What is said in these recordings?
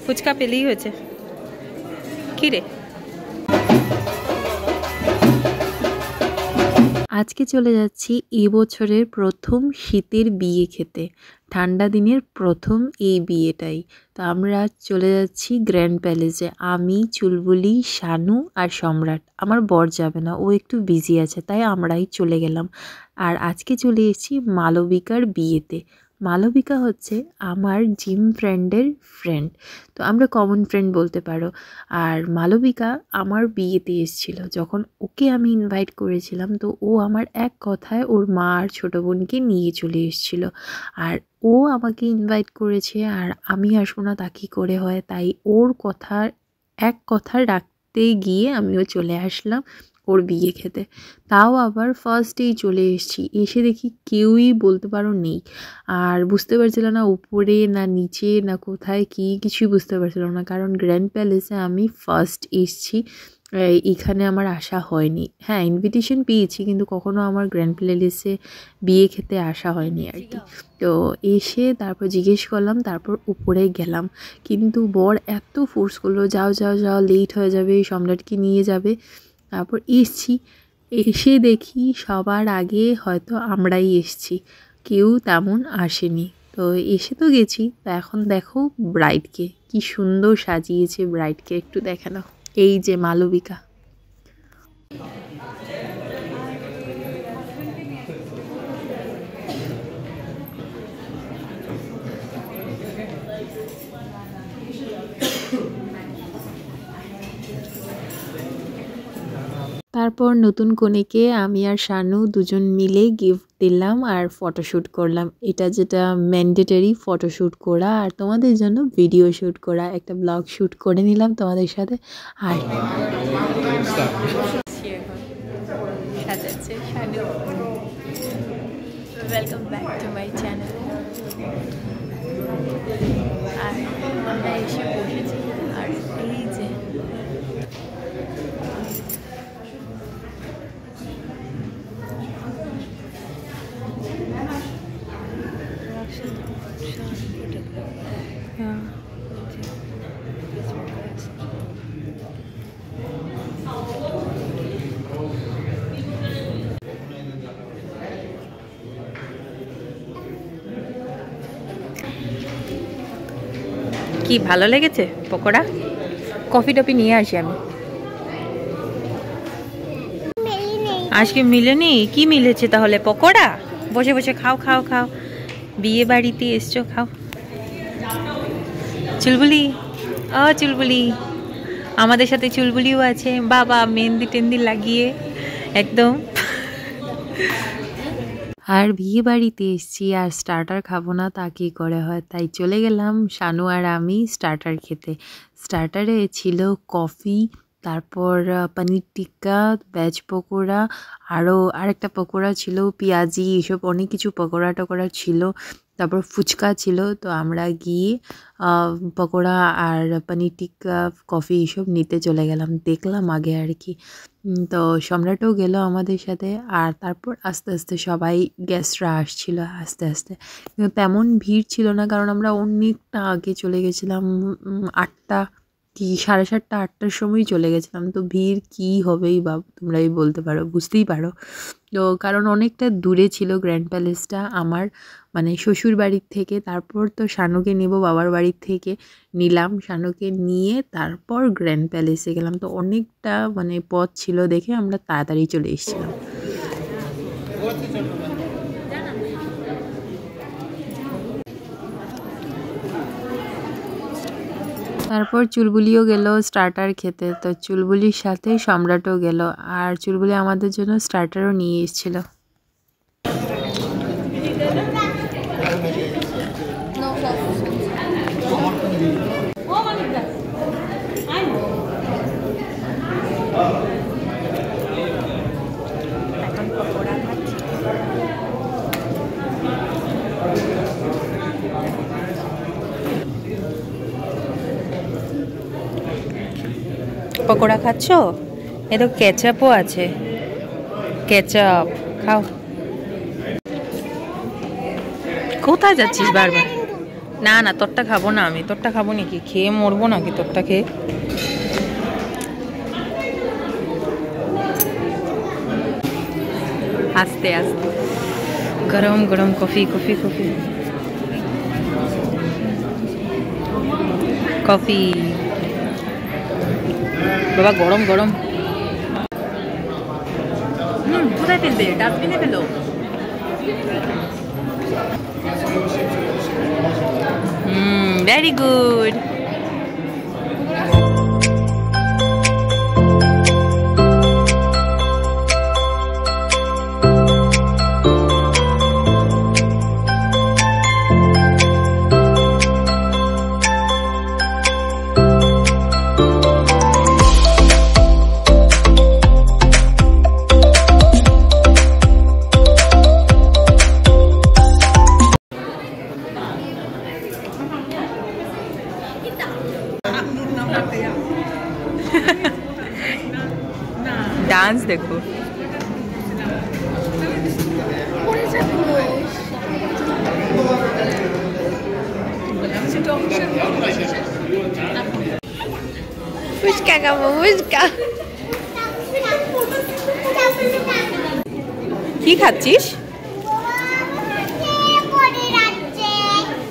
ফুচকা পেলেই হয়েছে। কি রে, আজকে চলে যাচ্ছি এবছরের প্রথম শীতের বিয়ে খেতে। ঠান্ডা দিনের প্রথম এই বিয়েটাই। তো আমরা চলে যাচ্ছি গ্র্যান্ড প্যালেসে। আমি, চুলবুলি, শানু আর সম্রাট। আমার বর যাবে না, ও একটু বিজি আছে, তাই আমরাই চলে গেলাম। আর আজকে চলে এসেছি মালবিকার বিয়েতে। মালবিকা হচ্ছে আমার জিম ফ্রেন্ডের ফ্রেন্ড, তো আমরা কমন ফ্রেন্ড বলতে পারো। আর মালবিকা আমার বিয়েতে এসেছিলো। যখন ওকে আমি ইনভাইট করেছিলাম, তো ও আমার এক কথায় ওর মা আর ছোটো বোনকে নিয়ে চলে এসেছিলো। আর ও আমাকে ইনভাইট করেছে, আর আমি আসবো না তা কী করে হয়, তাই ওর কথা এক কথা রাখতে গিয়ে আমিও চলে আসলাম ওর বিয়ে খেতে। তাও আবার ফার্স্টেই চলে এসেছি। এসে দেখি কেউই বলতে পারো নেই। আর বুঝতে পারছিল না উপরে না নিচে না কোথায় কী, কিছুই বুঝতে পারছিলাম না, কারণ গ্র্যান্ড প্যালেসে আমি ফার্স্ট এসেছি। এখানে আমার আসা হয়নি। হ্যাঁ, ইনভিটেশন পেয়েছি, কিন্তু কখনো আমার গ্র্যান্ড প্যালেসে বিয়ে খেতে আসা হয়নি আর কি। তো এসে তারপর জিজ্ঞেস করলাম, তারপর উপরে গেলাম। কিন্তু বর এত ফোর্স করলো, যাও যাও যাও, লেট হয়ে যাবে, সম্রাটকে নিয়ে যাবে। তারপর এসছি, এসে দেখি সবার আগে হয়তো আমরাই এসছি, কেউ তেমন আসেনি। তো এসে তো গেছি, তো এখন দেখো ব্রাইডকে কি সুন্দর সাজিয়েছে। ব্রাইডকে একটু দেখানো, এই যে মালবিকা। তারপর নতুন কনেকে আমি আর শানু দুজন মিলে গিফট দিলাম আর ফটোশ্যুট করলাম। এটা যেটা ম্যান্ডেটরি, ফটোশ্যুট করা আর তোমাদের জন্য ভিডিও শ্যুট করা, একটা ব্লগ শ্যুট করে নিলাম তোমাদের সাথে। আর সাজাচ্ছে Shanu. Welcome back to my channel. আর আমরা এসে বসেছি, আর এই যে কি ভালো লেগেছে পকোড়া? কফি টফি নিয়ে আসি আমি। আজকে মিলেনি? কি মিলেছে তাহলে? পকোড়া। বসে বসে খাও খাও খাও, বিয়ে বাড়িতে এসছো, খাও। চুলবুলি, ও চুলবুলি, আমাদের সাথে চুলবুলিও আছে। বাবা মেহেন্দি টেন্দি লাগিয়ে একদম। আর বিয়ে বাড়িতে এসেছি, আর স্টার্টার খাবো না তা কী করে হয়, তাই চলে গেলাম শানু আর আমি স্টার্টার খেতে। স্টার্টারে ছিল কফি, তারপর পনির টিক্কা, ভেজ পকোড়া, আরও আরেকটা পকোড়া ছিল, পেঁয়াজি, এসব অনেক কিছু পকোড়া টকোড়া ছিল। তারপর ফুচকা ছিল। তো আমরা গিয়ে পকোড়া আর পনির টিক্কা, কফি এসব নিতে চলে গেলাম, দেখলাম আগে আর কি। তো সম্রাটও গেল আমাদের সাথে। আর তারপর আস্তে আস্তে সবাই গেস্টরা আসছিল আস্তে আস্তে, কিন্তু তেমন ভিড় ছিল না, কারণ আমরা অনেকটা আগে চলে গেছিলাম। 8টা কি 7:30 8টার সময় চলে গেছিলাম। তো ভিড় কী হবেই বা তোমরাই বলতে পারো, বুঝতেই পারো। তো কারণ অনেকটা দূরে ছিল গ্র্যান্ড প্যালেসটা আমার, মানে শ্বশুর বাড়ির থেকে। তারপর তো শানুকে নেব, বাবার বাড়ির থেকে নিলাম, শানুকে নিয়ে তারপর গ্র্যান্ড প্যালেসে গেলাম। তো অনেকটা মানে পথ ছিল দেখে আমরা তাড়াতাড়ি চলে এসেছিলাম। তারপর চুলবুলিও গেল স্টার্টার খেতে। তো চুলবুলির সাথে সম্রাটও গেল, আর চুলবুলি আমাদের জন্য স্টার্টারও নিয়ে এসেছিল। পকোড়া খাচ্ছ? এ তো কেচাপও আছে, কেচাপ খাও। কোথায় যাচ্ছিস বারবার? না না তোরটা খাবো না, আমি তোরটা খাবো নাকি, খেয়ে মরবো নাকি তোরটা খেয়ে। আস্তে আস্তে গরম গরম কফি কফি কফি কফি বাবা, গরম গরম। কোথায় ফেলবে? ডাস্টবিনে ফেলো। Very good. डांस देखो। ফুচকা খাবো, ফুচকা। কি খাচ্ছিস?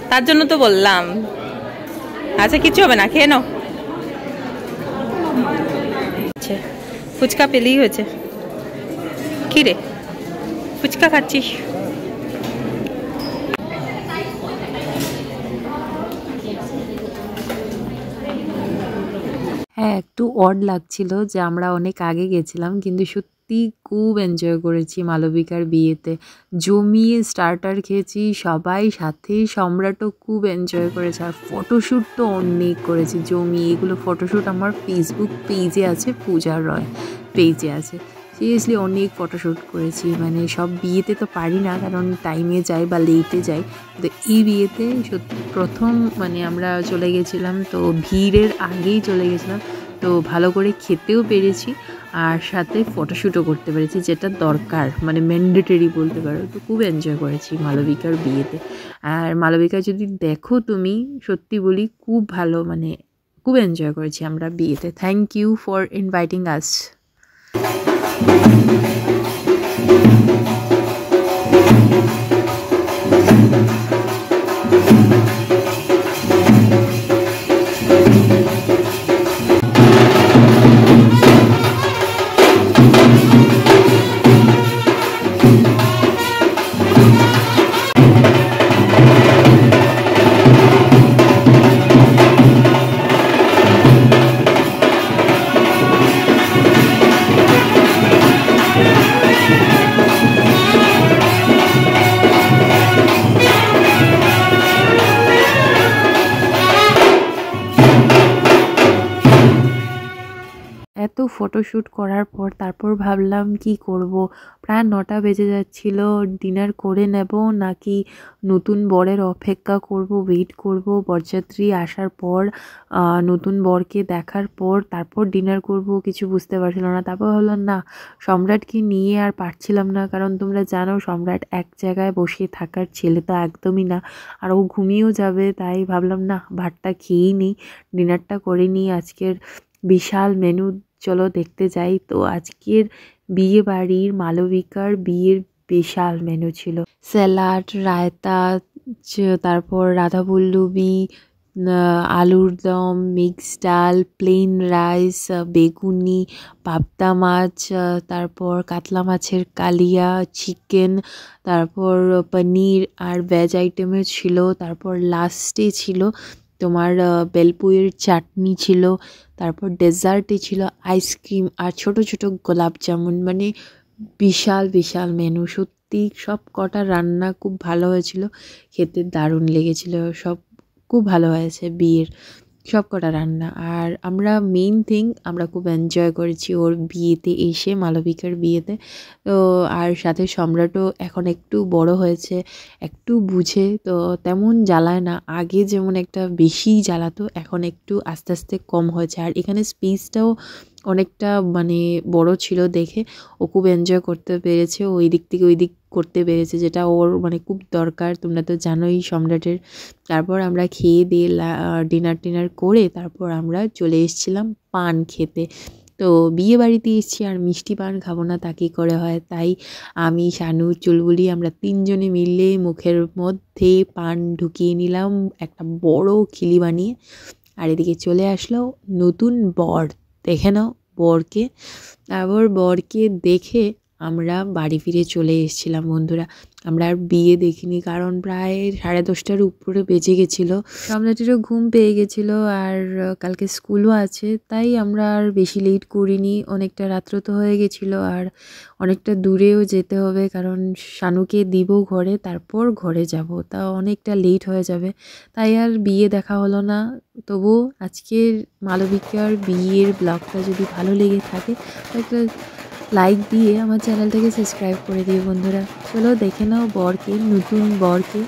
তার জন্য তো বললাম। আচ্ছা কিছু হবে না, খেয়ে নাও। ফুচকা পেলেই হয়েছে। কি রে, ফুচকা খাচ্ছিস? হ্যাঁ, একটু অড লাগছিল যে আমরা অনেক আগে গেছিলাম, কিন্তু সত্যি খুব এনজয় করেছি মালবিকার বিয়েতে। জমিয়ে স্টার্টার খেয়েছি সবাই, সাথে সম্রাটও খুব এনজয় করেছে। আর ফটোশ্যুট তো অনেক করেছি জমিয়ে। এগুলো ফটোশ্যুট আমার ফেসবুক পেজে আছে, পূজা রয় পেজে আছে। সিরিয়াসলি অনেক ফটোশ্যুট করেছি, মানে সব বিয়েতে তো পারি না কারণ টাইমে যাই বা লেটে যাই। তো এই বিয়েতে সত্যি প্রথম মানে আমরা চলে গেছিলাম, তো ভিড়ের আগেই চলে গেছিলাম, তো ভালো করে খেতেও পেরেছি আর সাথে ফটোশ্যুটও করতে পেরেছি, যেটা দরকার, মানে ম্যান্ডেটরি বলতে পারো। তো খুব এনজয় করেছি মালবিকার বিয়েতে। আর মালবিকা যদি দেখো তুমি, সত্যি বলি খুব ভালো, মানে খুব এনজয় করেছি আমরা বিয়েতে। Thank you for inviting us. এত ফটোশ্যুট করার পর তারপর ভাবলাম কি করব। প্রায় 9টা বেজে যাচ্ছিল। ডিনার করে নেব নাকি নতুন বরের অপেক্ষা করব, ওয়েট করব বরযাত্রী আসার পর, নতুন বরকে দেখার পর তারপর ডিনার করব, কিছু বুঝতে পারছিল না। তারপর ভাবলাম না, সম্রাটকে নিয়ে আর পারছিলাম না, কারণ তোমরা জানো সম্রাট এক জায়গায় বসে থাকার ছেলে তো একদমই না, আর ও ঘুমিয়েও যাবে। তাই ভাবলাম না, ভাতটা খেয়েই নিই, ডিনারটা করে নিই। আজকের বিশাল মেনু, চলো দেখতে যাই। তো আজকের বিয়ে বাড়ির মালবিকার বিয়ের বিশাল মেনু ছিল। স্যালাড, রায়তা, তারপর রাধাবল্লভী, আলুর দম, মিক্স ডাল, প্লেন রাইস, বেগুনি, পাবদা মাছ, তারপর কাতলা মাছের কালিয়া, চিকেন, তারপর পনির আর ভেজ আইটেমে ছিল। তারপর লাস্টে ছিল তোমার বেলপুয়ের চাটনি ছিল। তারপর ডেজার্টে ছিল আইসক্রিম আর ছোট ছোট গোলাপ জামুন। মানে বিশাল বিশাল মেনু। সত্যি সব কটা রান্না খুব ভালো হয়েছিল, খেতে দারুণ লেগেছিল। সব খুব ভালো হয়েছে বিয়ের সব কটা রান্না। আর আমরা মেইন থিং, আমরা খুব এনজয় করেছি ওর বিয়েতে এসে, মালবিকার বিয়েতে। তো আর সাথে সম্রাটও এখন একটু বড় হয়েছে, একটু বুঝে, তো তেমন জ্বালায় না। আগে যেমন একটা বেশি জ্বালাতো, এখন একটু আস্তে আস্তে কম হয়েছে। আর এখানে স্পেসটাও অনেকটা মানে বড় ছিল দেখে ও খুব এনজয় করতে পেরেছে, ওই দিক থেকে ওই দিক করতে পেরেছে, যেটা ওর মানে খুব দরকার। তোমরা তো জানোই সম্রাটের। তারপর আমরা খেয়ে দিয়ে ডিনার টিনার করে তারপর আমরা চলে এসেছিলাম পান খেতে। তো বিয়ে বাড়িতে এসেছি আর মিষ্টি পান খাবো না তা কী করে হয়, তাই আমি, শানু, চুলবুলি আমরা তিনজনে মিলে মুখের মধ্যে পান ঢুকিয়ে নিলাম একটা বড় খিলি বানিয়ে। আর এদিকে চলে আসলো নতুন বর, দেখে নাও বরকে। তারপর বরকে দেখে আমরা বাড়ি ফিরে চলে এসেছিলাম বন্ধুরা। আমরা আর বিয়ে দেখিনি, কারণ প্রায় 10:30টার উপরে বেজে গেছিলো। সম্রাটেরও ঘুম পেয়ে গেছিলো আর কালকে স্কুলও আছে, তাই আমরা আর বেশি লেট করিনি। অনেকটা রাত্র তো হয়ে গেছিলো আর অনেকটা দূরেও যেতে হবে, কারণ শানুকে দিব ঘরে, তারপর ঘরে যাব, তা অনেকটা লেট হয়ে যাবে, তাই আর বিয়ে দেখা হলো না। তবু আজকের মালবিকার বিয়ের ব্লগটা যদি ভালো লেগে থাকে একটা লাইক দিয়ে আমার চ্যানেলটাকে সাবস্ক্রাইব করে দিও বন্ধুরা। চলো দেখে নাও বরকে, নতুন বরকে।